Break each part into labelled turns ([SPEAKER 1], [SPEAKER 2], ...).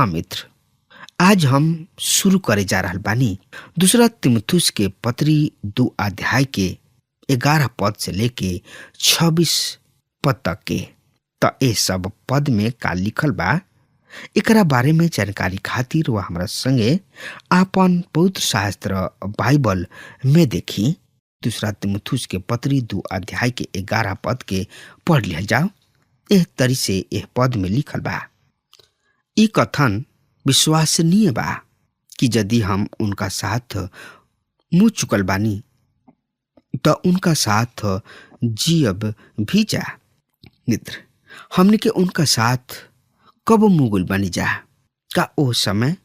[SPEAKER 1] हाँ मित्र, आज हम शुरू करे जा रहल बानी दूसरा तिमुथुस के पत्री 2 अध्याय के 11 पद से लेके 26 पद तक के। त ए सब पद में का लिखल बा एकरा बारे में जानकारी खातिर वह हमरा संगे आपन पवित्र शास्त्र बाइबल में देखी। दूसरा तिमुथुस के पत्री 2 अध्याय के 11 पद के पढ़ लिया जाओ। एह तरी से एह पद में लिखल बा, ई कथन विश्वसनीय बा कि यदि हम उनका साथ मुँह चुकल बानी तो उनका साथ जियब भी जा। मित्र, हमने के उनका साथ कब मुगुल बनी जा? का ओ समय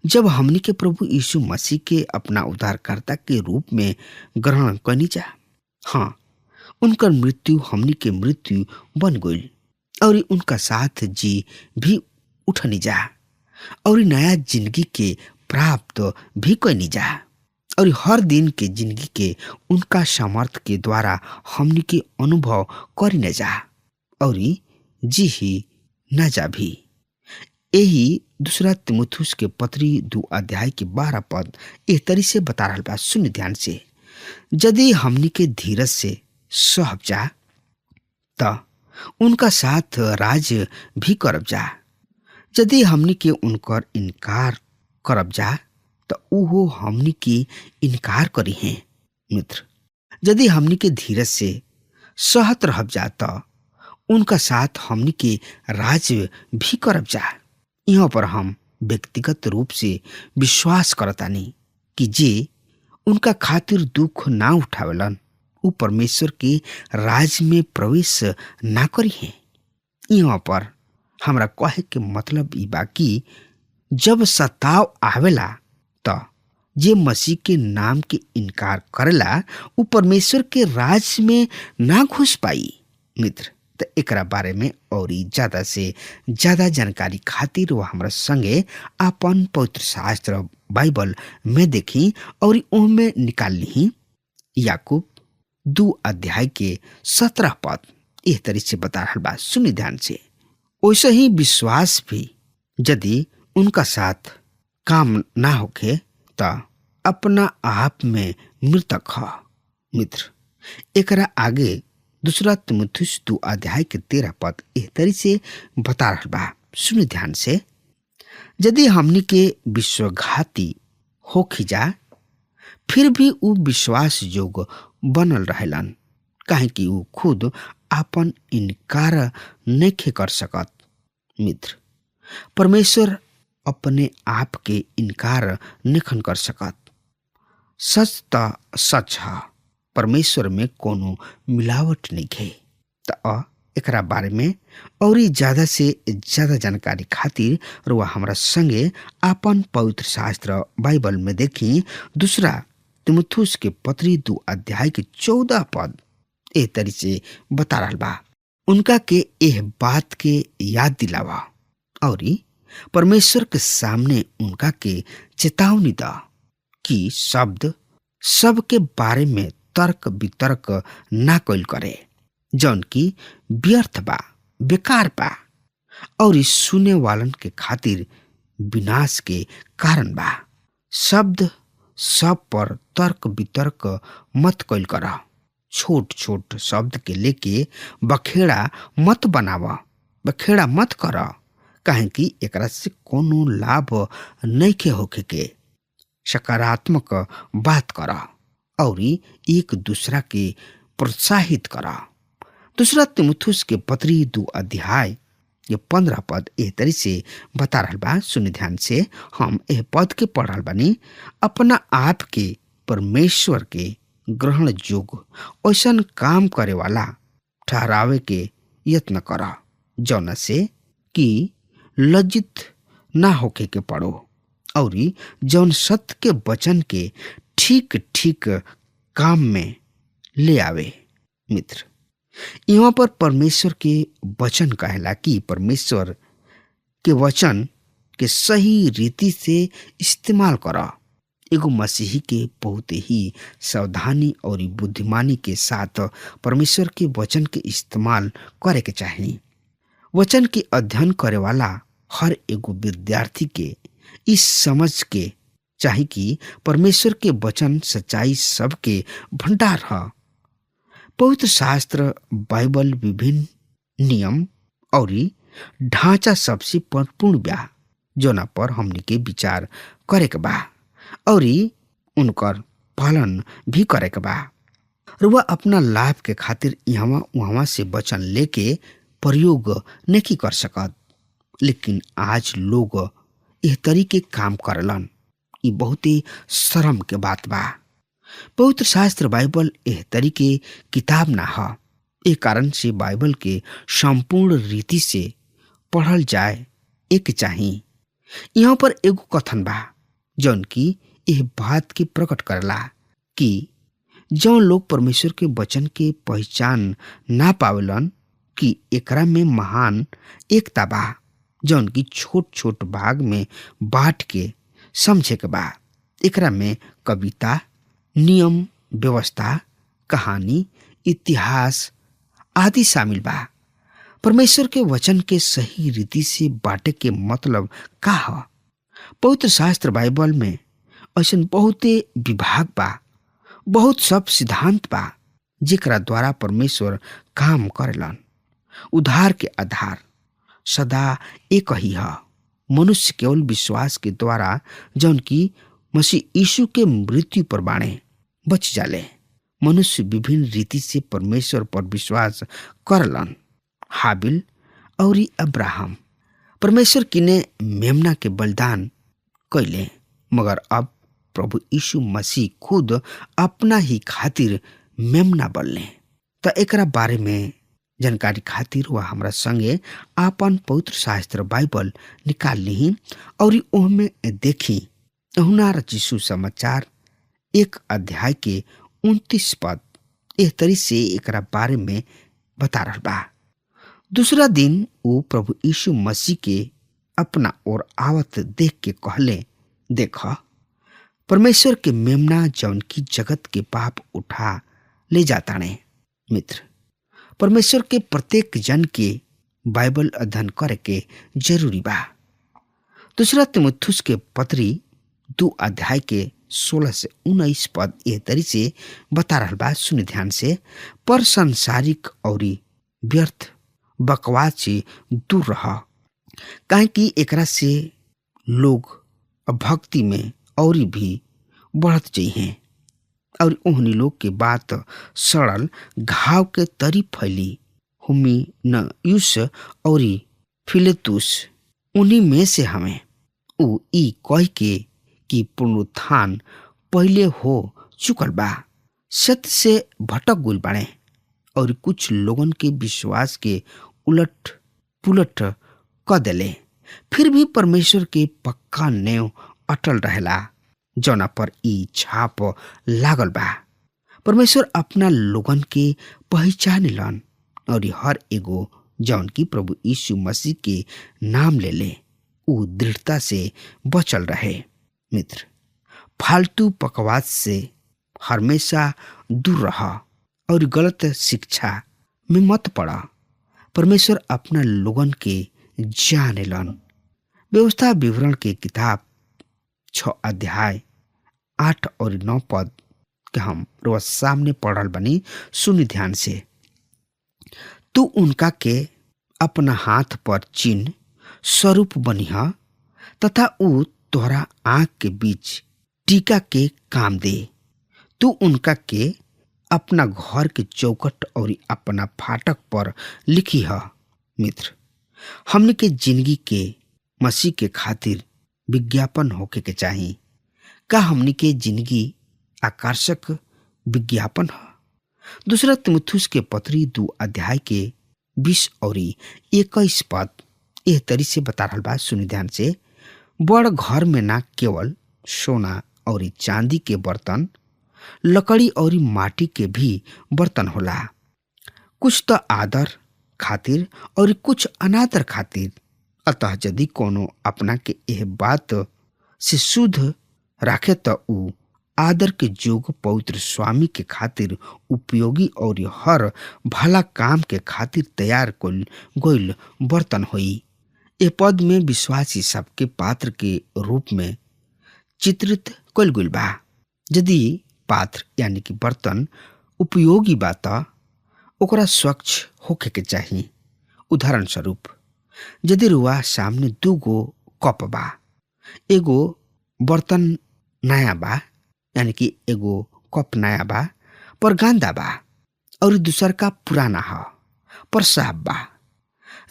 [SPEAKER 1] जब हमने के प्रभु यीशु मसीह के अपना उद्धारकर्ता के रूप में ग्रहण करनी जा। हाँ, उनकर मृत्यु हमने के मृत्यु बन गई और उनका साथ जी भी उठनी जा और नया जिंदगी के प्राप्त भी करनी जा और हर दिन के जिंदगी के उनका सामर्थ के द्वारा हमने के अनुभव करी न जा और जी ही न जा भी। यही दूसरा तिमुथुस के पत्री 2 अध्याय के 12 पद इस तरी से बता रहा बा। सुन ध्यान से, यदि हमने के धीरज से सहब जा त उनका साथ राज भी करब जा। यदि हमने के उनकर इनकार करब जा तो उहो हमने के इनकार करी हैं। मित्र, यदि हमने के धीरज से सहत रहब जा तो उनका साथ हमने के राज भी करब जा। यहाँ पर हम व्यक्तिगत रूप से विश्वास करतानी कि जे उनका खातिर दुख ना उठावेलन उ परमेश्वर के राज में प्रवेश ना करी हैं। यहाँ पर हमरा कहे के मतलब ई बा कि जब सताव आवेला तो जे मसीह के नाम के इनकार करेला उ परमेश्वर के राज में ना घुस पाई। मित्र, तो एकरा बारे में और ज्यादा से ज्यादा जानकारी खातिर वह हमरा संगे आपन पवित्र शास्त्र बाइबल में देखी और उनमें निकाल ली। याकूब 2 अध्याय के 17 पद इस तरह से बता रहा बा। सुनी ध्यान से, वैसे ही विश्वास भी यदि उनका साथ काम ना होखे तो अपना आप में मृतक ह। मित्र, एकरा आगे दूसरा तिमुथुस 2 अध्याय के 13 पद इस तरह से बता रहा बा। सुनी ध्यान से, यदि हमनी के विश्वघाती होखी जा फिर भी उ विश्वास योग्य बनल रहेलन, काहे कि उ खुद आपन इनकार नहीं कर सकत। मित्र, परमेश्वर अपने आप के इनकार नहीं कर सकत। सच त सच है, परमेश्वर में कोनो मिलावट नहीं है। तो एकरा बारे में और ज्यादा से ज्यादा जानकारी खातिर रुआ हमरा संगे आपन पवित्र शास्त्र बाइबल में देखी। दूसरा तिमुथुस के पत्री 2 अध्याय के 14 पद ए तरी से बता रहा बा। उनका के एह बात के याद दिलावा और परमेश्वर के सामने उनका के चेतावनी दा कि शब्द सब के बारे में तर्क वितर्क ना कइल करे, जौन की व्यर्थ बा, बेकार बा और सुने वालन के खातिर विनाश के कारण बा। शब्द सब पर तर्क वितर्क मत कइल करा। छोट छोट शब्द के लेके बखेड़ा मत बनावा, बखेड़ा मत करा, काहे कि एकरा से कोनो लाभ नहीं के होखे के। सकारात्मक बात करा और एक दूसरा के प्रोत्साहित करा। दूसरा तिमुथुस के पत्री 2 अध्याय ये 15 पद एह तरी से बता रहा बा। सुन ध्यान से, हम एह पद के पढ़ रहा बानी। अपना आप के परमेश्वर के ग्रहण योग्य ऐसन काम करे वाला ठहरावे के यत्न करा, जौना से कि लज्जित ना होके के पड़ो और जौन सत्य के वचन के ठीक ठीक काम में ले आवे। मित्र, यहाँ पर परमेश्वर के वचन कहेला कि परमेश्वर के वचन के सही रीति से इस्तेमाल करा। एगो मसीही के बहुत ही सावधानी और बुद्धिमानी के साथ परमेश्वर के वचन के इस्तेमाल करे के चाहिए। वचन के अध्ययन करे वाला हर एगो विद्यार्थी के इस समझ के चाहे कि परमेश्वर के वचन सच्चाई सबके भंडार है। पवित्र शास्त्र बाइबल विभिन्न नियम और ढांचा सबसे परिपूर्ण बा जोना पर हमनी के विचार करे के बा और उनकर पालन भी करे के बा। रुआ अपना लाभ के खातिर यहाँ वहाँ से वचन लेके प्रयोग नहीं कर सकत, लेकिन आज लोग यह तरीके काम करलन। ये बहुत ही शर्म के बात बा। पवित्र शास्त्र बाइबल यह तरीके किताब ना है। एक कारण से बाइबल के संपूर्ण रीति से पढ़ल जाए एक चाहिए। यहाँ पर एगो कथन बा जौन की यह बात के प्रकट करला कि जौन लोग परमेश्वर के वचन के पहचान ना पावेलन कि एकरा में महान एकता बा जौन की छोट छोट भाग में बांट के समझे के बा। एकरा में कविता, नियम, व्यवस्था, कहानी, इतिहास आदि शामिल बा। परमेश्वर के वचन के सही रीति से बांटे के मतलब का है? पवित्र शास्त्र बाइबल में ऐसा बहुते विभाग बा, बहुत सब सिद्धांत बा जेकरा द्वारा परमेश्वर काम करेलन। उद्धार के आधार सदा एक ही है। मनुष्य केवल विश्वास के द्वारा जौन की मसीह यीशु के मृत्यु पर बाणे बच जाले। मनुष्य विभिन्न रीति से परमेश्वर पर विश्वास करलन। हाबिल और अब्राहम परमेश्वर किने मेमना के बलिदान कैले, मगर अब प्रभु यीशु मसीह खुद अपना ही खातिर मेमना बनले। तो एकरा बारे में जानकारी खातिर वह हमरा संगे आपन पवित्र शास्त्र बाइबल निकाल ली और ओहमे देखी यहुना रचित समाचार 1 अध्याय के 29 पद एह तरी से एकरा बारे में बता रहा बा। दूसरा दिन वो प्रभु यीशु मसीह के अपना ओर आवत देख के कहले, देखा परमेश्वर के मेमना जौन की जगत के पाप उठा ले जाता ने। मित्र, परमेश्वर के प्रत्येक जन के बाइबल अध्ययन करे के जरूरी बा। दूसरा तीमुथियुस के पत्री 2 अध्याय के 16 से 19 पद एह तरी से बता रहा बा। सुनि ध्यान से। पर संसारिक और व्यर्थ बकवास से दूर रहा, काहे कि एकरा से लोग भक्ति में और भी बढ़त चाहिए और उन्हीं लोग के बात सड़ल घाव के तरी फैली। हुमिनयुस और फिलेतुस उन्हीं में से हमें उ ई कह के कि पुनरुत्थान पहले हो चुकल बा सत्य से भटक गुल बाड़े और कुछ लोगन के विश्वास के उलट पुलट क देले। फिर भी परमेश्वर के पक्का नेव अटल रहेला जौना पर ई छाप लागल बा। परमेश्वर अपना लोगन के पहचान लन और हर एगो जौन की प्रभु यीशु मसीह के नाम ले ले उ दृढ़ता से बचल रहे। मित्र, फालतू बकवास से हमेशा दूर रहा और गलत शिक्षा में मत पड़ा। परमेश्वर अपना लोगन के जाने लन। व्यवस्था विवरण के किताब 6 अध्याय 8 और 9 पद के हम रोज सामने पढ़ल बनी। सुनि ध्यान से। तू उनका के अपना हाथ पर चिन्ह स्वरूप बनिहा तथा उ तोहरा आँख के बीच टीका के काम दे। तू उनका के अपना घर के चौखट और अपना फाटक पर लिखी है। मित्र, हमने के जिंदगी के मसीह के खातिर विज्ञापन होके के चाहिए। का हमने के जिंदगी आकर्षक विज्ञापन है? दूसरा तीमुथियुस के पत्री 2 अध्याय के 20 और 21 पद एह तरी से बता रहा बा। सुनि ध्यान से। बड़ घर में ना केवल सोना और चांदी के बर्तन, लकड़ी और माटी के भी बर्तन होला, कुछ तो आदर खातिर और कुछ अनादर खातिर। अतः यदि कोनो अपना के यह बात से शुद्ध राखे तो उ आदर के जोग पवित्र स्वामी के खातिर उपयोगी और हर भला काम के खातिर तैयार कइल गइल बर्तन होई। ए पद में विश्वासी सबके पात्र के रूप में चित्रित कल गइल बा। यदि पात्र यानी कि बर्तन उपयोगी बा त ओकरा स्वच्छ होखे के चाही। उदाहरण स्वरूप यदि रुआ सामने 2 गो कप बा, एगो बर्तन नया बा यानी कि एगो कप नया बा पर गंदा बा और दूसर का पुराना ह पर साफ बा,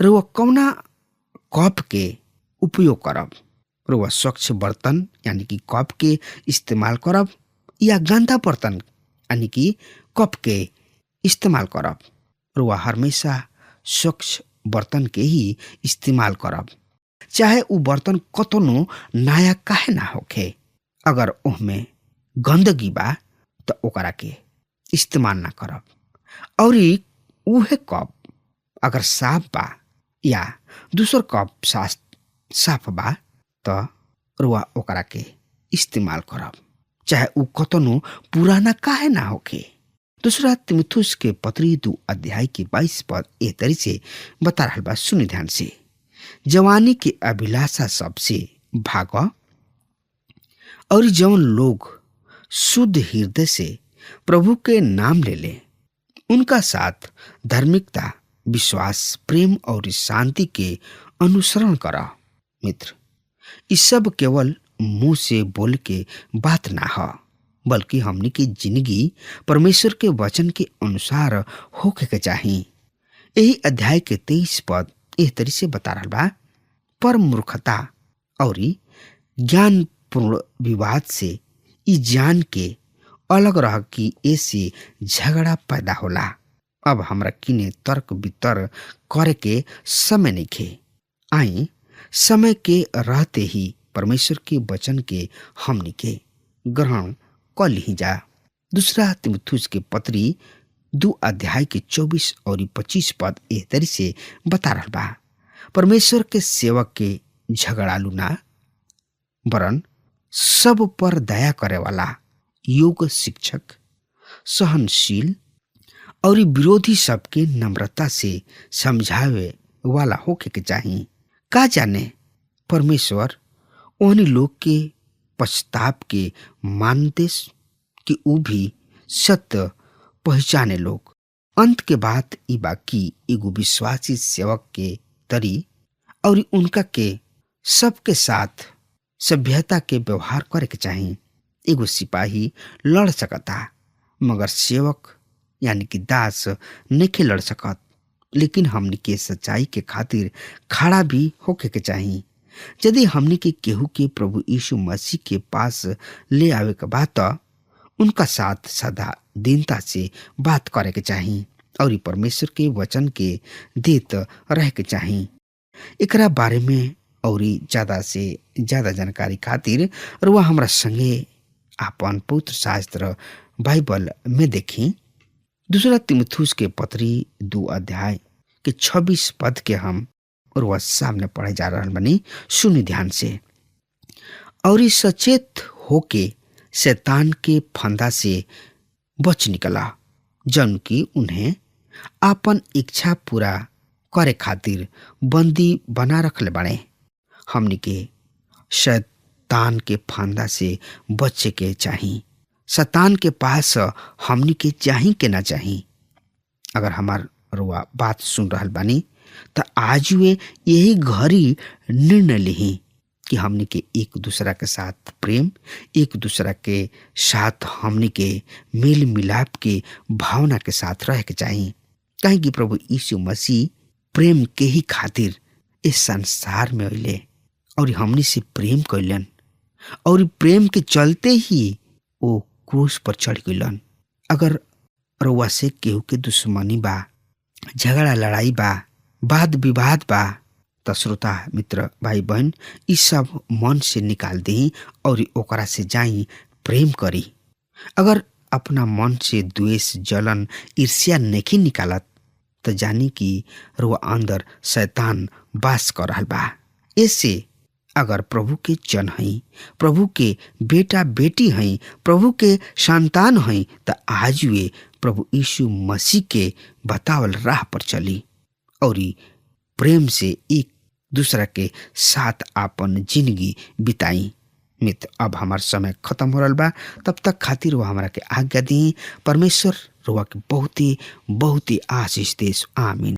[SPEAKER 1] रुआ कौना कप के उपयोग करब? रुआ स्वच्छ बर्तन यानी कि कप के इस्तेमाल करब या गंदा बर्तन यानी कि कप के इस्तेमाल करब? रुआ हमेशा स्वच्छ बर्तन के ही इस्तेमाल करब, चाहे उ बर्तन कतनो नया काहे ना होखे। अगर ओहमे गंदगी बा तो ओकरा के इस्तेमाल ना करब। और उहे कप अगर साफ बा या दूसर कप साफ बा तो रुआ ओकरा के इस्तेमाल करब, चाहे उ कतनो पुराना काहे ना होखे। दूसरा तीमुथियुस के पत्री 2 अध्याय के 22 पद ए तरी से बता रहल बा। सुनि ध्यान से। जवानी के अभिलाषा सबसे भाग और जौन लोग शुद्ध हृदय से प्रभु के नाम ले ले उनका साथ धार्मिकता, विश्वास, प्रेम और शांति के अनुसरण करा। मित्र, इस सब केवल मुंह से बोल के बात ना हो, बल्कि हमनी की जिंदगी परमेश्वर के वचन के अनुसार होके के चाहिए। यही अध्याय के 23 पद एह तरी से बता रहा बा। पर मूर्खता और ज्ञानपूर्ण विवाद से ई जान के अलग रह कि ऐसे झगड़ा पैदा होला। अब हमरा किने तर्क वितर्क करे के समय नहीं खे। आई समय के रहते ही परमेश्वर के वचन के हमनी के ग्रहण कर ली जा। दूसरा तीमुथियुस के पत्री 2 अध्याय के 24 और 25 पद एह तरी से बता रहा बा। परमेश्वर के सेवक के झगड़ालू ना, वरन सब पर दया करे वाला, योग्य शिक्षक, सहनशील और विरोधी सबके नम्रता से समझावे वाला होके के चाहिए। का जाने परमेश्वर ओहनी लोग के पश्चाताप के मानते कि ऊ भी सत्य पहचाने लोग। अंत के बाद ई बाकी एगो विश्वासी सेवक के तरी और उनका के सबके साथ सभ्यता के व्यवहार करे के चाहिए। एगो सिपाही लड़ सकता मगर सेवक यानी कि दास नहीं लड़ सकत, लेकिन हमनी के सच्चाई के खातिर खड़ा भी होके के चाहिए। यदि हमनी के केहू के प्रभु यीशु मसीह के पास ले आवे के बात उनका साथ सदा दीनता से बात करे के चाहिए और परमेश्वर के वचन के देत रह के चाहिए। एकरा बारे में और ज्यादा से ज्यादा जानकारी खातिर रुआ हमरा संगे आपन पवित्र शास्त्र बाइबल में देखी। दूसरा तीमुथियुस के पत्री 2 अध्याय के 26 पद के हम रुआ सामने पढ़े जा रहा बनी। सुनि ध्यान से। और सचेत होके शैतान के फंदा से बच निकला, जन की उन्हें आपन इच्छा पूरा करे खातिर बंदी बना रखले बने। हमनी के शैतान के फंदा से बचे के चाहिए। शैतान के पास हमनी के चाही के ना चाही। अगर हमार रुआ बात सुन रहल बानी तो आज वे यही घड़ी निर्णय लिही कि हमनी के एक दूसरा के साथ प्रेम, एक दूसरा के साथ हमनी के मेल मिलाप के भावना के साथ रह के चाहिए। कहीं कि प्रभु यीशु मसीह प्रेम के ही खातिर इस संसार में अइले और हमनी से प्रेम कैलन और प्रेम के चलते ही वो क्रूस पर चढ़ गइलन। अगर रउआ से केहू के दुश्मनी बा, झगड़ा लड़ाई बा, वाद विवाद बा, त श्रोता मित्र भाई बहन ई सब मन से निकाल दी और ओकरा से जाई प्रेम करी। अगर अपना मन से द्वेष, जलन, ईर्ष्या नहीं निकालत तो जानी कि रुआ अंदर शैतान वास कर रहल बा। ऐसे अगर प्रभु के जन हई, प्रभु के बेटा बेटी हई, प्रभु के संतान हई तो आज वे प्रभु यीशु मसीह के बतावल राह पर चली और प्रेम से एक दूसरा के साथ आपन जिंदगी बिताई। मित्र, अब हमार समय खत्म हो रहा बा, तब तक खातिर वो हमारा के आज्ञा दी। परमेश्वर रुआ के बहुत ही आशीष देश। आमीन।